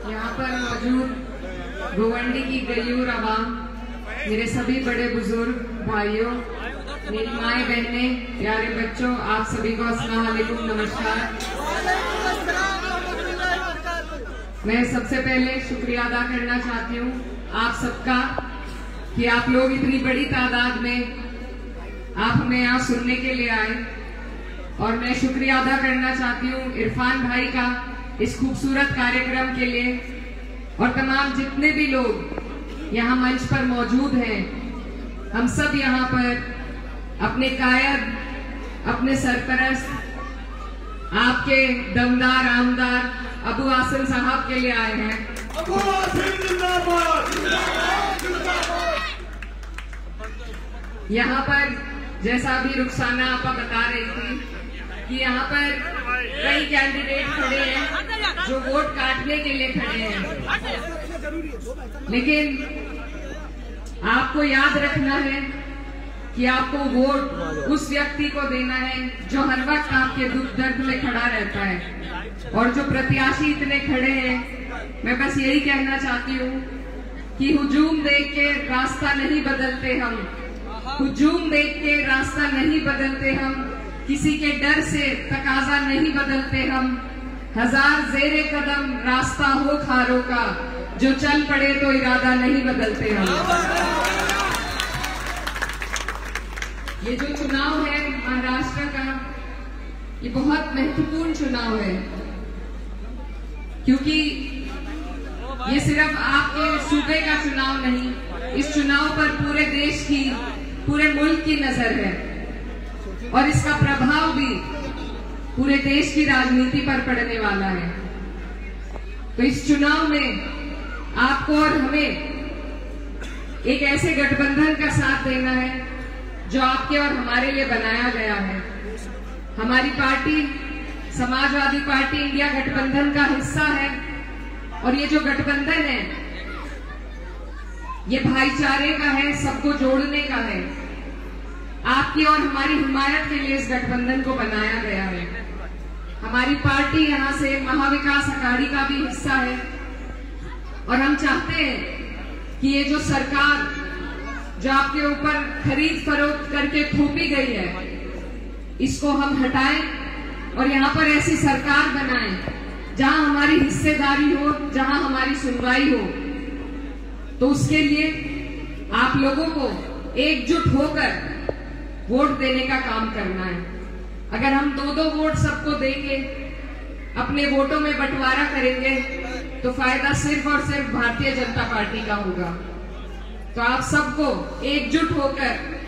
यहाँ पर मौजूद गोवंडी की गयूर आवाम, मेरे सभी बड़े बुजुर्ग भाइयों, मेरी माएँ बहनें, प्यारे बच्चों, आप सभी को अस्सलाम वालेकुम, नमस्कार। मैं सबसे पहले शुक्रिया अदा करना चाहती हूँ आप सबका कि आप लोग इतनी बड़ी तादाद में आप हमें यहाँ सुनने के लिए आए। और मैं शुक्रिया अदा करना चाहती हूँ इरफान भाई का इस खूबसूरत कार्यक्रम के लिए, और तमाम जितने भी लोग यहाँ मंच पर मौजूद हैं। हम सब यहाँ पर अपने कायद, अपने सरपरस्त, आपके दमदार आमदार अबू आसिम साहब के लिए आए हैं। अबू आसिम जिंदाबाद। यहाँ पर जैसा अभी रुखसाना आपा बता रही थी कि यहाँ पर कई कैंडिडेट खड़े हैं जो वोट काटने के लिए खड़े हैं, लेकिन आपको याद रखना है कि आपको वोट उस व्यक्ति को देना है जो हर वक्त आपके दुख दर्द में खड़ा रहता है। और जो प्रत्याशी इतने खड़े हैं, मैं बस यही कहना चाहती हूँ कि हुजूम देख के रास्ता नहीं बदलते हम, हुजूम देख के रास्ता नहीं बदलते हम, किसी के डर से तकाजा नहीं बदलते हम। हजार जेरे कदम रास्ता हो खारों का, जो चल पड़े तो इरादा नहीं बदलते हम। ये जो चुनाव है महाराष्ट्र का, ये बहुत महत्वपूर्ण चुनाव है, क्योंकि ये सिर्फ आपके सूबे का चुनाव नहीं, इस चुनाव पर पूरे देश की, पूरे मुल्क की नजर है, और इसका प्रभाव भी पूरे देश की राजनीति पर पड़ने वाला है। तो इस चुनाव में आपको और हमें एक ऐसे गठबंधन का साथ देना है जो आपके और हमारे लिए बनाया गया है। हमारी पार्टी समाजवादी पार्टी इंडिया गठबंधन का हिस्सा है, और ये जो गठबंधन है ये भाईचारे का है, सबको जोड़ने का है। आपकी और हमारी हिमायत के लिए इस गठबंधन को बनाया गया है। हमारी पार्टी यहाँ से महाविकास अघाड़ी का भी हिस्सा है, और हम चाहते हैं कि ये जो सरकार जो आपके ऊपर खरीद फरोख्त करके थोपी गई है, इसको हम हटाएं और यहाँ पर ऐसी सरकार बनाएं जहां हमारी हिस्सेदारी हो, जहां हमारी सुनवाई हो। तो उसके लिए आप लोगों को एकजुट होकर वोट देने का काम करना है। अगर हम दो वोट सबको देंगे, अपने वोटों में बंटवारा करेंगे, तो फायदा सिर्फ और सिर्फ भारतीय जनता पार्टी का होगा। तो आप सबको एकजुट होकर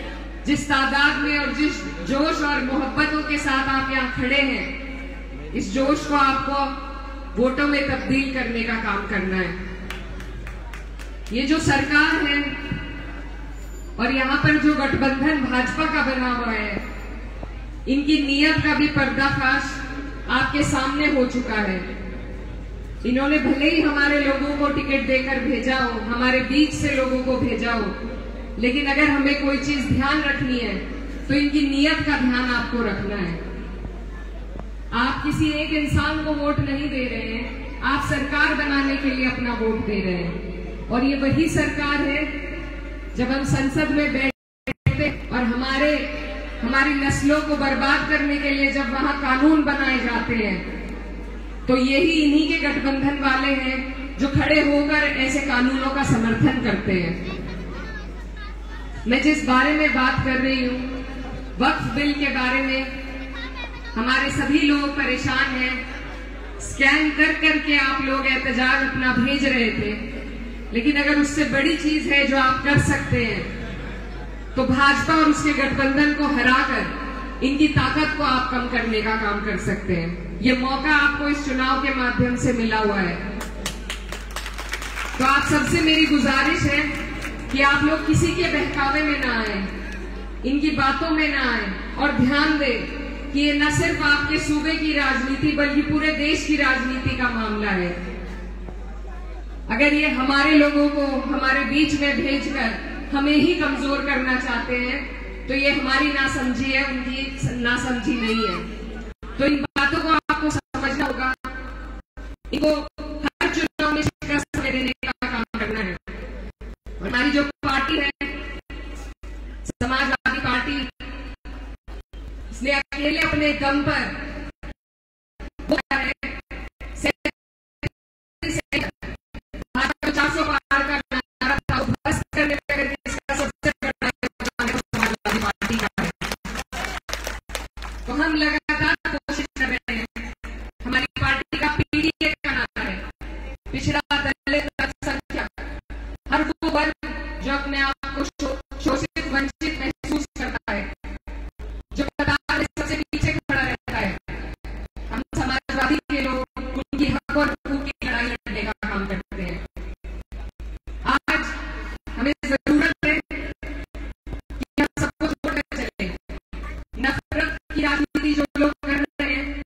जिस तादाद में और जिस जोश और मोहब्बतों के साथ आप यहाँ खड़े हैं, इस जोश को आपको वोटों में तब्दील करने का काम करना है। ये जो सरकार है और यहाँ पर जो गठबंधन भाजपा का बना हुआ है, इनकी नीयत का भी पर्दाफाश आपके सामने हो चुका है। इन्होंने भले ही हमारे लोगों को टिकट देकर भेजा हो, हमारे बीच से लोगों को भेजा हो, लेकिन अगर हमें कोई चीज ध्यान रखनी है तो इनकी नीयत का ध्यान आपको रखना है। आप किसी एक इंसान को वोट नहीं दे रहे हैं, आप सरकार बनाने के लिए अपना वोट दे रहे हैं। और ये वही सरकार है जब हम संसद में बैठते और हमारी नस्लों को बर्बाद करने के लिए जब वहां कानून बनाए जाते हैं, तो यही इन्हीं के गठबंधन वाले हैं जो खड़े होकर ऐसे कानूनों का समर्थन करते हैं। मैं जिस बारे में बात कर रही हूँ, वक्फ बिल के बारे में, हमारे सभी लोग परेशान हैं। स्कैन कर करके आप लोग एहतजाज अपना भेज रहे थे, लेकिन अगर उससे बड़ी चीज है जो आप कर सकते हैं, तो भाजपा और उसके गठबंधन को हराकर इनकी ताकत को आप कम करने का काम कर सकते हैं। ये मौका आपको इस चुनाव के माध्यम से मिला हुआ है। तो आप सबसे मेरी गुजारिश है कि आप लोग किसी के बहकावे में ना आए, इनकी बातों में ना आए, और ध्यान दें कि ये न सिर्फ आपके सूबे की राजनीति बल्कि पूरे देश की राजनीति का मामला है। अगर ये हमारे लोगों को हमारे बीच में भेजकर हमें ही कमजोर करना चाहते हैं, तो ये हमारी नासमझी है, उनकी नासमझी नहीं है। तो इन बातों को आपको समझना होगा, इनको हर चुनाव में दम पर वो है 400 पार का नारा था, बस करने पर इसका सबसे बड़ा समाजवादी पार्टी का है। तो हम लगातार कोशिश कर रहे हैं। हमारी पार्टी का पीडीए का नारा है, पिछड़ा, दलित, अल्पसंख्यक, हर वो वर्ग जो अपने आप को शोषित, वंचित महसूस करता है, जो कतार में सबसे पीछे खड़ा रहता है। हम समाजवादी के लोग उनकी हक और हकूक की लड़ाई लड़ने का काम करते हैं। आज हमें जरूरत है कि हम सबको छोड़कर चले। नफरत की राजनीति जो लोग कर रहे हैं,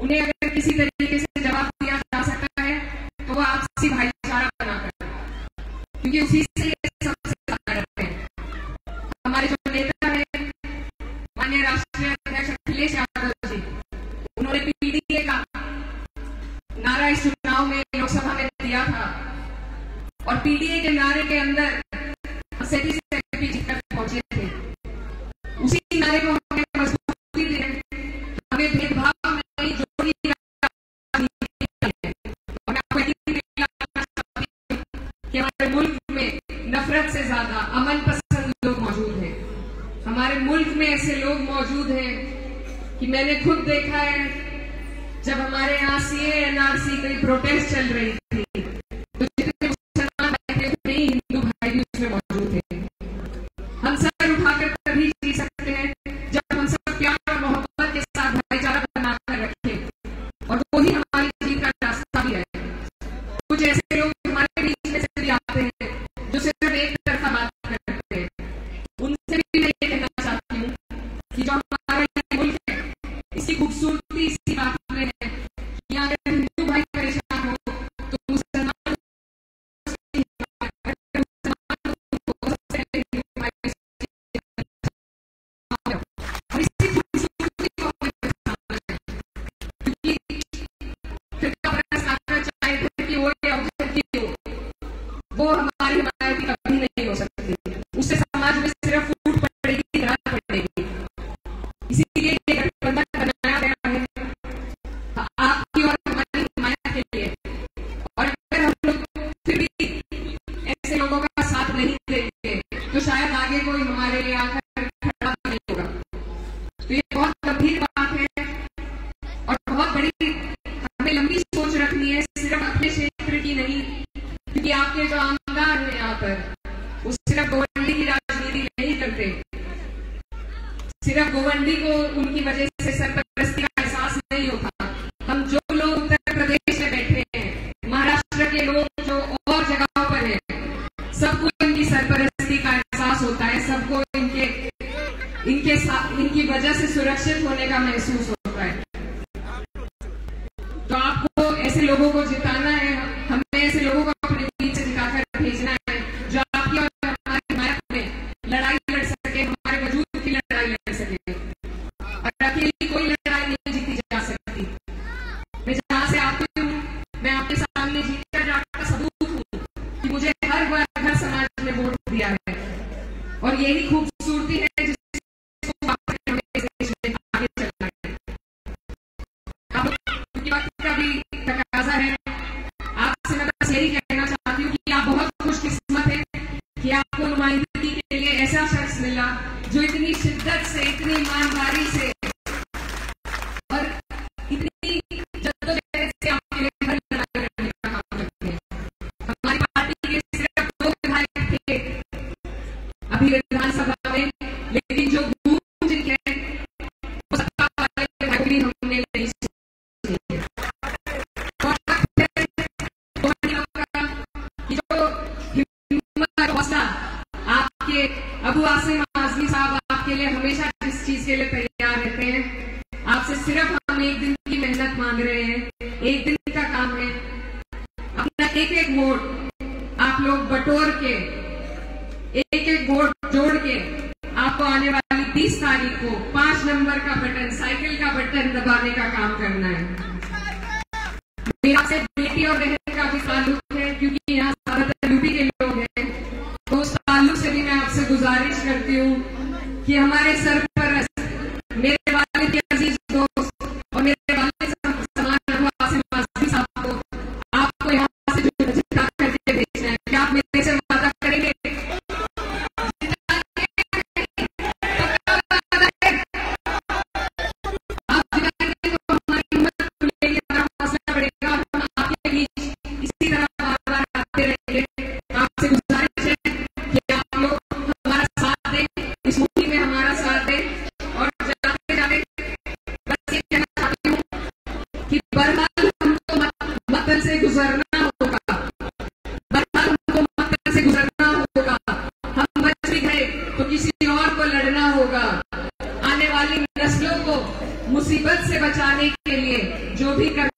उन्हें अगर किसी तरीके से जवाब दिया जा सकता है तो वो आपसी भाईचारा बनाकर, क्योंकि उसी से सबसे ज्यादा डरते हैं। हमारे जो नेता है माननीय राष्ट्रीय अध्यक्ष अखिलेश यादव जी, उन्होंने पीडीए का नारा इस चुनाव में लोकसभा में दिया था और पीडीए के नारे के अंदर सेठी से जीतकर पहुंचे थे। उसी नारे को हमें मजबूती देने, हमें भेदभाव नहीं, जोड़ी कि हमारे मुल्क में नफरत से ज्यादा अमन पसंद लोग मौजूद हैं। हमारे मुल्क में ऐसे लोग मौजूद हैं कि मैंने खुद देखा है, जब हमारे यहाँ सीए एनआरसी की प्रोटेस्ट चल रही थी तो जितने मुसलमान बैठे थे, हिंदू भाई भी उसमें मौजूद थे। हम सर उठाकर तभी जी सकते हैं जब हम सब प्यार और मोहब्बत के साथ भाईचारा बनाकर रखें, और वही हमारी जीत का रास्ता भी है। कुछ ऐसे लोग हमारे बीच में से भी आते हैं जो सिर्फ एक तरफा बात करते हैं, उनसे भी मैं ये कहना चाहती हूँ कि जो हमारा ये मुल्क है, इसकी खूबसूरती इसी बात में है कि यहाँ अगर हिंदू भाई परेशान हो तो मुसलमान वो हमारी हिमायत कभी नहीं हो सकती। उससे समाज में सिर्फ फूट पड़ेगी, दरार पड़ेगी। इसीलिए ये गठबंधन बनाया गया है आपकी और हमारी हिमायत के लिए। और अगर हम लोग फिर भी ऐसे लोगों का साथ नहीं देंगे तो शायद आगे कोई हमारे लिए आकर खड़ा नहीं होगा। तो ये बहुत गंभीर बात है और बहुत बड़ी हमें लंबी सोच रखनी है, सिर्फ अपने क्षेत्र की नहीं, क्योंकि आपके जो आमदार हैं यहाँ पर वो सिर्फ गोवंडी की राजनीति नहीं करते। सिर्फ गोवंडी को उनकी वजह से सरपरस्ती का एहसास नहीं होता। हम जो लोग उत्तर प्रदेश में बैठे हैं, महाराष्ट्र के लोग जो और जगहों पर हैं, सबको इनकी सरपरस्ती का एहसास होता है, सबको इनकी वजह से सुरक्षित होने का महसूस होता है। तो आपको ऐसे लोगों को जिताना है, हमें ऐसे लोगों को अपने बीच से जिताकर भेजना है जो आपकी और हमारी हिमायत में लड़ाई लड़ सके, हमारे वजूद की लड़ाई लड़ सके। और अकेली कोई लड़ाई नहीं जीती जा सकती। मैं जहां से आती हूँ, मैं आपके सामने जीतकर जाकर सबूत हूँ कि मुझे हर वर्ग, हर समाज ने वोट दिया है, और यही खूबसूरती है जिसको हमें देश में आगे चलना है। क्योंकि वक्त का भी तकाजा है, आपसे मैं बस यही कहना चाहती हूँ कि आप बहुत खुशकिस्मत हैं कि आपको नुमाइंदगी के लिए ऐसा शख्स मिला जो इतनी शिद्दत से, इतनी ईमानदारी से और इतनी जद्दोजहद से आपके लिए हर लड़ाई लड़ने का काम करते हैं। हमारी पार्टी के सिर्फ 2 विधायक थे अभी विधानसभा में, लेकिन जो गूंज है वो सत्ता वाले विधायक भी हमने नहीं सुनी। आपके अबू आसिम आजमी साहब आपके लिए हमेशा जिस चीज के लिए तैयार रहते हैं, आपसे सिर्फ हम एक दिन की मेहनत मांग रहे हैं, एक दिन का काम है। अपना एक एक वोट आप लोग बटोर के, एक एक वोट जोड़ के आपको आने वाली 30 तारीख को 5 नंबर का बटन, साइकिल का बटन दबाने का काम करना है। मेरा से बेटी और बहन का भी ताल्लुक है, क्योंकि यहाँ ज्यादातर यूपी के लोग हैं, तो उस ताल्लुक से भी मैं आपसे गुजारिश करती हूँ कि हमारे सरपरस्त मेरे वालिद के बचाने के लिए जो भी कर